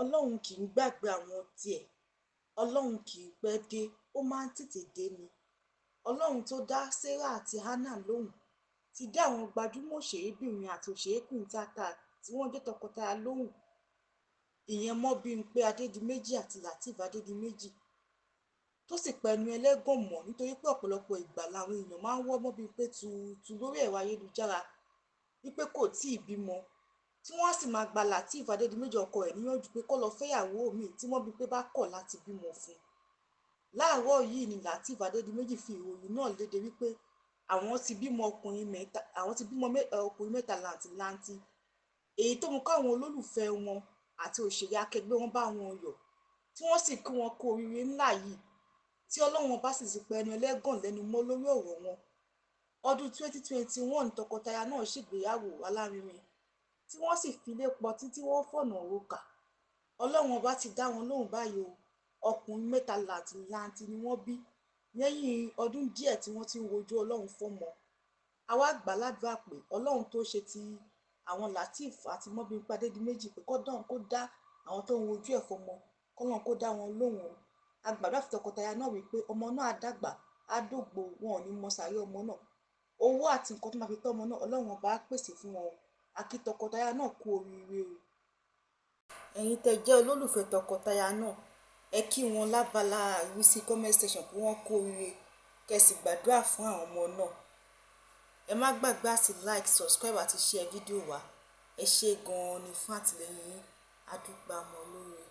Ọlọ́run kì í gbàgbé àwọn tiẹ̀. Ọlọ́run kì í pẹ́ dé, ó máa ń tètè dé ni. Ọlọ́run tó dá Sarah àti Hannah lóhùn ti dá àwọn gbajúmọ̀ òṣèrébìnrin àti òṣèrékùnrin tíátà tí wọ́n jẹ́ tọkọtaya lóhùn. Ìyẹn Mọ́bímpé Adédìméjì àti Lateef Adédìméjì tó sì pẹnu ẹlẹ́gàn mọ́ nítorí pé ọ̀pọ̀lọpọ̀ ìgbà làwọn èèyàn máa ń wọ́ Mọ́bímpé tu lórí ẹ̀rọ ayélujára wípé kò tíì bímọ, tí wọ́n á sì máa gba Lateef Adédìméjì ọkọ ẹ̀ níyànjú pé kó lọ fẹ́yàwó míì tí Mọ́bímpé bá kọ̀ láti bímọ fún un. Láàárọ̀ yìí ni Lateef Adédìméjì fi ìròyìn náà léde wípé àwọn ti bímọ ọkùnrin mẹ́ta làǹtìlanti, èyí tó mú káwọn olólùfẹ́ wọn àti òṣèré akẹgbẹ́ wọn bá wọn yọ̀, tí wọ́n sì kí wọn kú oríire ńlá yìí, tí Ọlọ́run bá sì ti pẹnu ẹlẹ́gàn lẹ́nu mọ́ lórí ọ̀rọ̀ wọn. Ọdún 2021 tọkọtaya náà ṣègbéyàwó alárinrin tí wọ́n sì filé pọtí tí wọ́n fọ̀nà òrokà. Ọlọ́run ọba ti dá wọn lóhùn báyìí o. Ọkùnrin mẹ́ta làǹtìlanti ni wọ́n bí lẹ́yìn ọdún díẹ̀ tí wọ́n ti ń wojú Ọlọ́run fọ́mọ. Àwa gbà ládùúrà pé Ọlọ́run tó ṣe ti àwọn Lateef àti Mọ́bímpé Adédìméjì pé kó dá àwọn tó ń wojú ẹ̀ fọ́mọ, k'Ọlọ́run kó dá wọn lóhùn o. A gbàdúrà fún tọkọtaya náà wípé ọmọ náà á dàgbà, á dògbò, wọn ò ní mọ sàárè ọmọ náà. Owó àti nǹkan tó máa fi tọ́ ọmọ náà Ọlọ́run ọba á pèsè fún wọn o. A kí tọkọtaya náà kú oríire o. Ẹ̀yin tẹ́ jẹ́ olólùfẹ́ tọkọtaya náà, ẹ kí wọn lábala ìrísí comment section pé wọ́n kú oríire, kẹ́ sì gbàdúrà fún àwọn ọmọ náà. Ẹ má gbàgbé àti like, subscribe àti share fídíò wa. Ẹ ṣé gan-an ni fún àtìlẹ́yìn yín. A dúpẹ́ àmọ́ lóore.